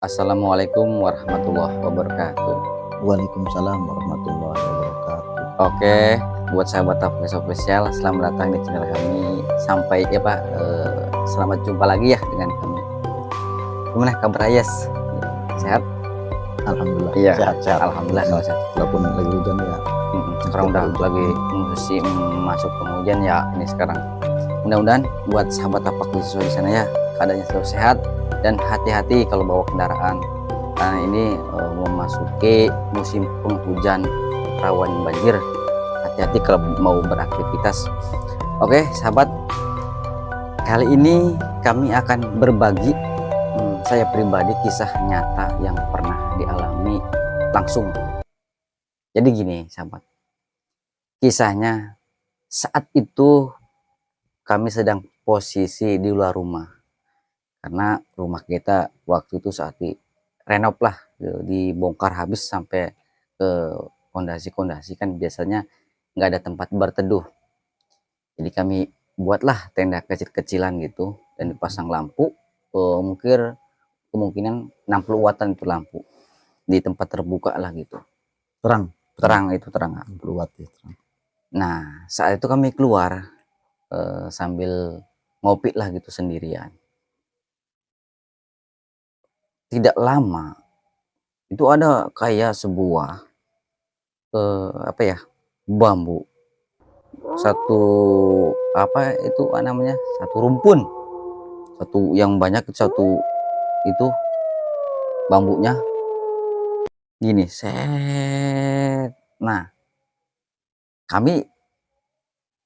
Assalamualaikum warahmatullahi wabarakatuh. Waalaikumsalam warahmatullahi wabarakatuh. Oke, buat sahabat Tafles Official, selamat datang di channel kami. Sampai ya Pak, selamat jumpa lagi ya dengan kami. Gimana kabar Ayas? Sehat? Alhamdulillah. Iya, Sehat-sehat. alhamdulillah kalau sehat. Walaupun lagi hujan ya. Sekarang udah lagi musim masuk penghujan ya ini sekarang. Mudah-mudahan buat sahabat tapak khusus di sana ya, keadaannya selalu sehat dan hati-hati kalau bawa kendaraan. Karena ini memasuki musim penghujan, rawan banjir. Hati-hati kalau mau beraktivitas. Oke, sahabat. Kali ini kami akan berbagi saya pribadi kisah nyata yang pernah dialami langsung. Jadi gini, sahabat. Kisahnya saat itu kami sedang posisi di luar rumah. Karena rumah kita waktu itu saat renov lah, dibongkar habis sampai ke fondasi-fondasi, kan biasanya nggak ada tempat berteduh. Jadi kami buatlah tenda kecil-kecilan gitu dan dipasang lampu, mungkin kemungkinan 60 watan itu lampu di tempat terbuka lah gitu. Terang itu terang. 60 watt ya, terang. Nah saat itu kami keluar sambil ngopi lah gitu sendirian. Tidak lama itu ada kayak sebuah apa ya, bambu, satu apa itu namanya, satu rumpun, satu yang banyak, satu itu bambunya gini set. Nah kami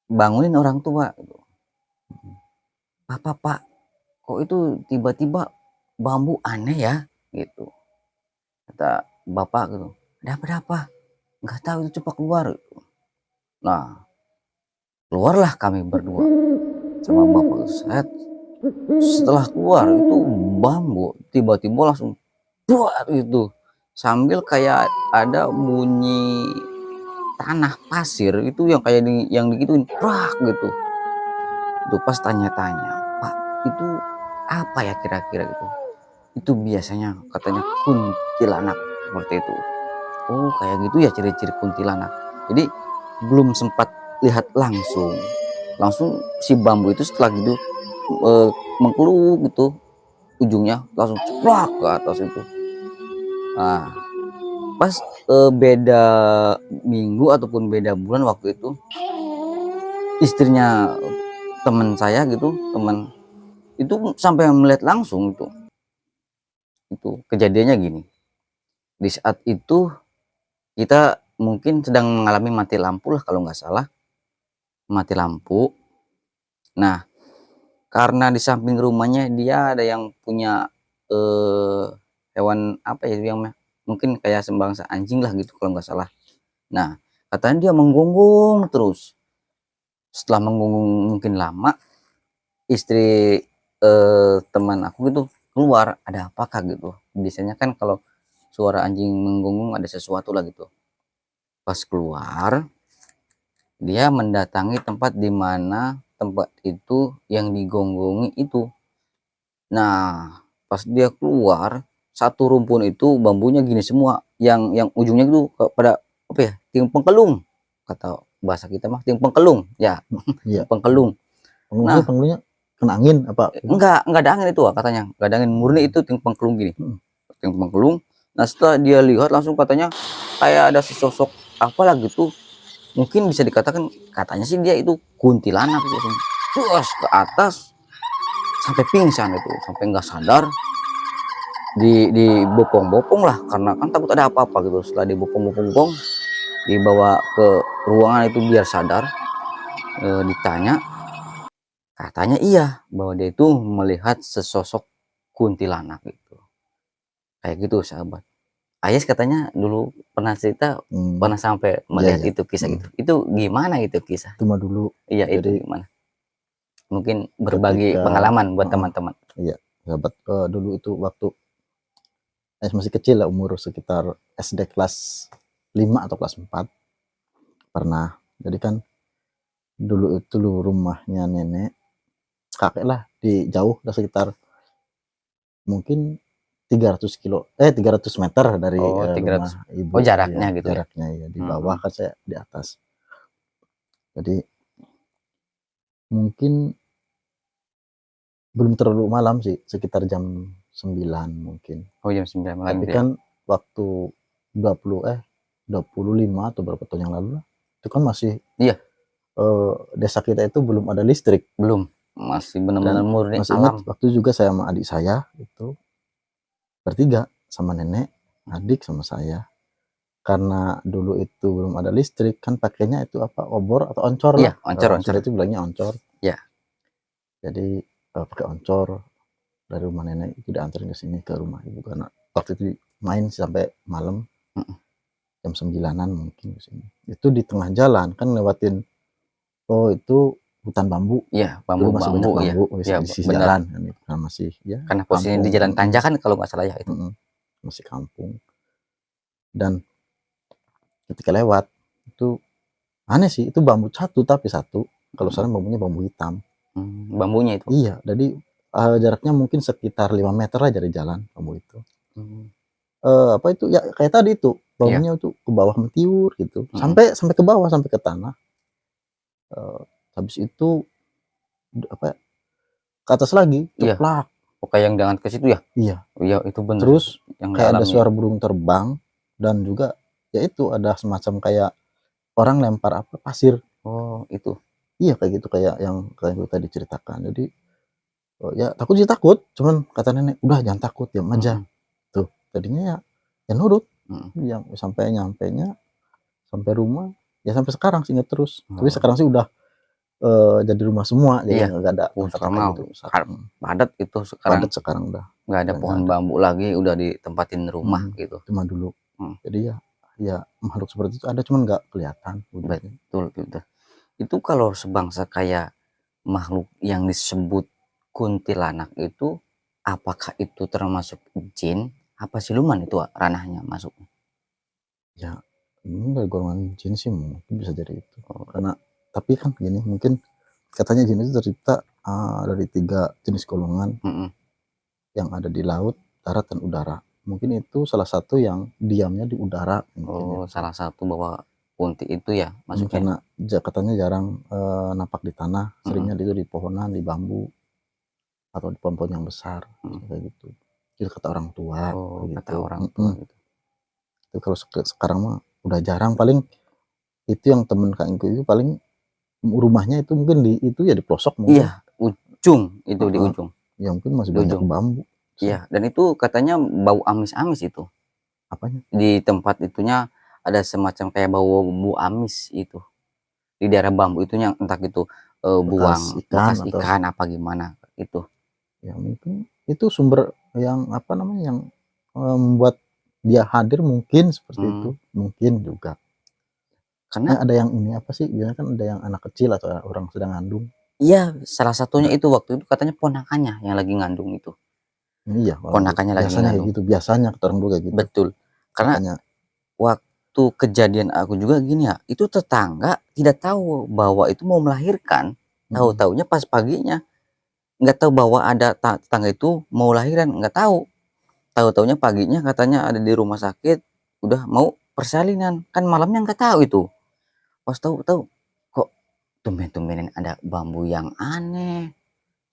bangunin orang tua, pak, kok itu tiba-tiba bambu aneh ya gitu, kata bapak gitu. Ada apa? Nggak tahu, itu coba keluar gitu. Nah keluarlah kami berdua sama bapak. Setelah keluar itu bambu tiba-tiba langsung buat itu, sambil kayak ada bunyi tanah pasir itu yang kayak yang digituin prak gitu. Itu pas tanya-tanya, Pak itu apa ya kira-kira gitu. Itu biasanya katanya kuntilanak seperti itu. Oh kayak gitu ya ciri-ciri kuntilanak. Jadi belum sempat lihat langsung si bambu itu setelah gitu mengkeluk gitu, ujungnya langsung ceplak ke atas itu. Nah pas beda minggu ataupun beda bulan waktu itu, istrinya teman saya gitu, teman itu sampai melihat langsung itu kejadiannya gini. Di saat itu kita mungkin sedang mengalami mati lampu lah kalau nggak salah, mati lampu. Nah karena di samping rumahnya dia ada yang punya hewan apa ya, yang mungkin kayak sembangsa anjing lah gitu kalau nggak salah. Nah katanya dia menggonggong terus. Setelah menggonggong mungkin lama, istri teman aku gitu keluar, ada apakah gitu. Biasanya kan kalau suara anjing menggonggong ada sesuatu lah gitu. Pas keluar dia mendatangi tempat di mana tempat itu yang digonggongi itu. Nah pas dia keluar, satu rumpun itu bambunya gini semua, yang ujungnya itu pada apa ya, tiang pengkelung, kata bahasa kita mah tiang pengkelung ya. Iya. Pengkelung. Nah pengelungnya kena angin apa? enggak ada angin itu katanya, enggak ada angin, murni itu tiang pengkelung gini, tiang pengkelung. Nah setelah dia lihat langsung katanya kayak ada sesosok apalah gitu, mungkin bisa dikatakan, katanya sih dia itu kuntilanak gitu, terus ke atas sampai pingsan itu, sampai nggak sadar, dibopong-bopong lah karena kan takut ada apa-apa gitu. Setelah dibopong-bopong dibawa ke ruangan itu biar sadar, ditanya, katanya iya bahwa dia itu melihat sesosok kuntilanak gitu. Kayak gitu sahabat. Ayas katanya dulu pernah cerita pernah sampai melihat itu kisah gitu. Itu gimana itu kisah? Cuma dulu. Iya itu gimana? Mungkin berbagi pengalaman buat teman-teman. Iya sahabat, dulu itu waktu masih kecil lah, umur sekitar SD kelas 5 atau kelas 4 pernah. Jadi kan dulu itu rumahnya nenek kakek lah, di jauh lah sekitar mungkin 300 meter dari Oh, rumah 300. ibu. Oh, jaraknya Iya, gitu ya? jaraknya ya, di bawah kan saya di atas. Jadi mungkin belum terlalu malam sih, sekitar jam 9 mungkin. Oh, jam 9 malam Tapi gitu ya? kan waktu 25 atau berapa tahun yang lalu lah, itu kan masih Iya. desa kita itu belum ada listrik. Belum, masih benar-benar Dan murni masih ingat alam. waktu juga saya sama adik saya itu bertiga, sama nenek, adik sama saya. Karena dulu itu belum ada listrik, kan pakainya itu apa, obor atau oncor lah. Iya, oncor. Orang Sunda itu bilangnya oncor. Iya. Jadi pakai oncor dari rumah nenek itu diantarin ke sini ke rumah ibu, karena waktu itu main sampai malam. Jam 9-an mungkin ke sini. Itu di tengah jalan kan lewatin itu hutan bambu. Iya, Dulu masih banyak bambu-bambu ya. bambu Iya, di sisi benar. jalan kan, itu kan masih ya Karena posisinya di kampung. jalan tanjakan kalau nggak salah ya itu. Masih kampung. Dan ketika lewat itu aneh sih, itu bambu satu tapi satu. Kalau sana bambunya bambu hitam. Bambunya itu. Iya, jadi jaraknya mungkin sekitar 5 meter lah dari jalan bambu itu. Apa itu ya, kayak tadi itu bambunya itu ke bawah mentiur gitu, sampai ke bawah, sampai ke tanah. Habis itu apa, ke atas lagi ceplak. Oh, kayak yang jangan ke situ ya? Iya. Iya, itu benar. Terus yang kayak ada suara burung terbang, dan juga ya itu ada semacam kayak orang lempar apa, pasir. Oh, itu. Iya, kayak gitu, kayak yang kayak gue tadi ceritakan. Jadi ya takut sih takut, cuman kata nenek, udah jangan takut, diam aja. Tuh, tadinya ya nurut. Yang sampai nyampenya sampai rumah ya sampai sekarang sih inget terus. Tapi sekarang sih udah jadi rumah semua, jadi nggak ada tempat gitu. Padat itu sekarang. Padat sekarang udah. Nggak ada pohon bambu lagi, udah ditempatin rumah gitu. Cuma dulu. Jadi ya makhluk seperti itu ada, cuman nggak kelihatan. Betul. Itu kalau sebangsa kayak makhluk yang disebut kuntilanak itu, apakah itu termasuk jin apa siluman itu ranahnya masuknya? Ya ini dari golongan jin sih, mungkin bisa jadi itu. Karena tapi kan gini, mungkin katanya jin itu tercipta dari 3 jenis golongan yang ada di laut, darat, dan udara. Mungkin itu salah satu yang diamnya di udara. Oh, salah satu bahwa kunti itu ya Karena masuknya. katanya jarang nampak di tanah, seringnya itu di pohonan, di bambu, atau di pohon-pohon yang besar, kayak gitu. Itu kata orang tua. Kata orang tua gitu. Itu kalau sekarang mah udah jarang, paling itu yang temen kakakku itu paling rumahnya itu mungkin di itu ya di pelosok mungkin. Iya, ujung itu di ujung. Ya mungkin masih banyak bambu. Iya, dan itu katanya bau amis-amis itu. Apanya? Di tempat itunya ada semacam kayak bau amis itu. Di daerah bambu itunya entah itu buang bekas ikan apa gimana itu. Ya mungkin itu sumber yang apa namanya, yang membuat dia hadir, mungkin seperti itu. Mungkin juga. Karena ada yang ini apa sih, biasanya kan ada yang anak kecil atau orang sedang ngandung. Iya, salah satunya itu waktu itu katanya ponakannya yang lagi ngandung itu. Iya, ponakannya lagi ngandung. Gitu, biasanya orang dulu kayak gitu. Betul. Karena waktu kejadian aku juga gini ya, itu tetangga tidak tahu bahwa itu mau melahirkan. Tahu-taunya pas paginya, nggak tahu bahwa ada tetangga itu mau lahiran, nggak tahu. Tahu-taunya paginya katanya ada di rumah sakit, udah mau persalinan, kan malamnya nggak tahu itu. Pas tahu-tahu kok tumben-tumbenin ada bambu yang aneh.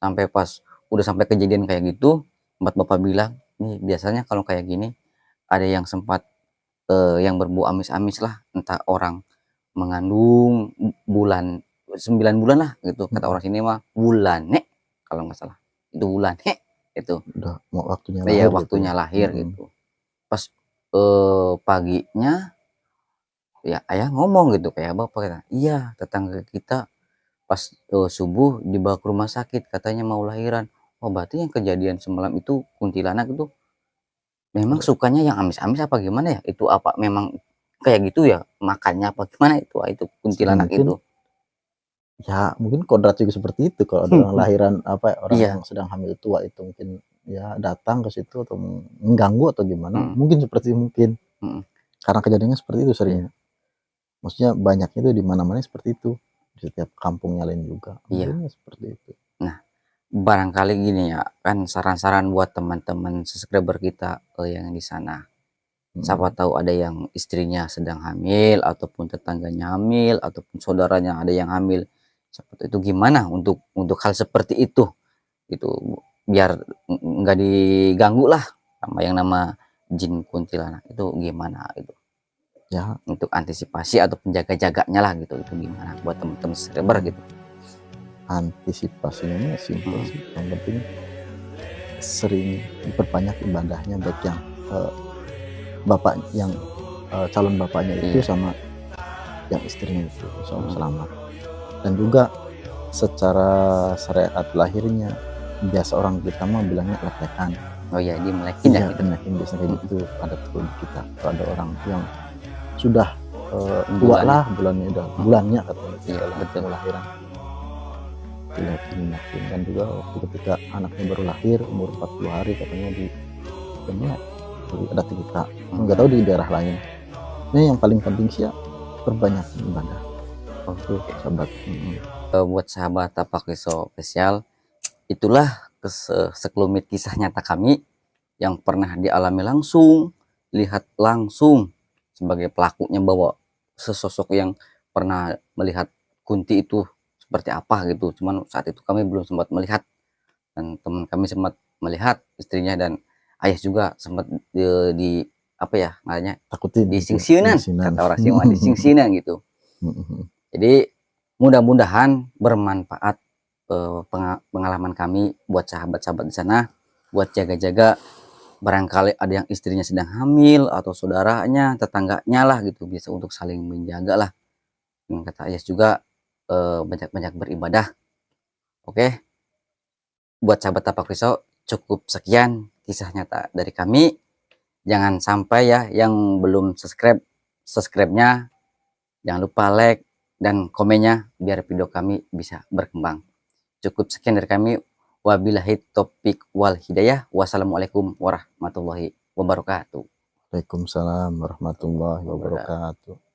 Sampai pas udah sampai kejadian kayak gitu, bapak bilang, nih biasanya kalau kayak gini ada yang sempat yang berbau amis-amis lah, entah orang mengandung bulan 9 bulan lah gitu, kata orang sini mah bulane kalau nggak salah, itu bulane itu udah mau waktunya lahir. Iya, waktunya lahir gitu. Pas paginya ya ayah ngomong gitu kayak bapak, kata iya tetangga kita pas subuh dibawa ke rumah sakit katanya mau lahiran. Oh, berarti yang kejadian semalam itu kuntilanak itu memang sukanya yang amis-amis apa gimana ya? Itu apa memang kayak gitu ya makannya apa gimana itu kuntilanak itu? Ya mungkin kodrat juga seperti itu, kalau ada orang lahiran apa orang yang sedang hamil tua itu mungkin ya datang ke situ atau mengganggu atau gimana, mungkin seperti mungkin. Karena kejadiannya seperti itu seringnya. Maksudnya banyaknya itu di mana-mana seperti itu, di setiap kampungnya lain juga. Mungkin seperti itu. Nah, barangkali gini ya, kan saran-saran buat teman-teman subscriber kita yang di sana. Siapa tahu ada yang istrinya sedang hamil, ataupun tetangganya hamil, ataupun saudaranya ada yang hamil. Siapa tahu itu gimana untuk hal seperti itu. Itu biar nggak diganggu lah sama yang nama jin kuntilanak itu gimana gitu. Ya, Untuk antisipasi atau penjaga-jaganya lah gitu. Itu gimana buat teman-teman subscriber gitu. antisipasinya simpel sih. Yang penting sering diperbanyak ibadahnya, baik yang bapak yang calon bapaknya itu sama yang istrinya itu, insya Allah selamat. Dan juga secara syariat lahirnya biasa orang kita mah bilangnya lepekan. Oh iya, dia melekin ya Iya, gitu. penyakit biasanya gitu ada tuh di kita. Kalau ada orang yang sudah tua Bulan. lah, bulannya udah bulannya katanya Iya, setelah betul. lahiran. Dilekin. Dan juga waktu ketika anaknya baru lahir umur 40 hari katanya di Kenya, jadi ada TK. Nggak tahu di daerah lain. Ini yang paling penting sih ya, perbanyak ibadah. Oke. Sahabat. Buat sahabat Tapak Riso spesial, itulah sekelumit kisah nyata kami yang pernah dialami langsung, lihat langsung sebagai pelakunya, bahwa sesosok yang pernah melihat Kunti itu seperti apa gitu. Cuman saat itu kami belum sempat melihat, dan teman kami sempat melihat, istrinya dan ayah juga sempat di apa ya namanya, Takutin di singsiunan, kata orang sih di singsiunan gitu. Mm-mm. Jadi mudah-mudahan bermanfaat pengalaman kami buat sahabat-sahabat di sana, buat jaga-jaga barangkali ada yang istrinya sedang hamil atau saudaranya, tetangganya lah gitu, bisa untuk saling menjaga lah. Dan kata Ayas juga banyak-banyak beribadah. Oke, buat sahabat Tapak Risau cukup sekian kisah nyata dari kami. Jangan sampai ya yang belum subscribe-nya jangan lupa like dan komennya biar video kami bisa berkembang. Cukup sekian dari kami. Wabillahi taufiq wal hidayah. Wassalamualaikum warahmatullahi wabarakatuh. Waalaikumsalam warahmatullahi wabarakatuh.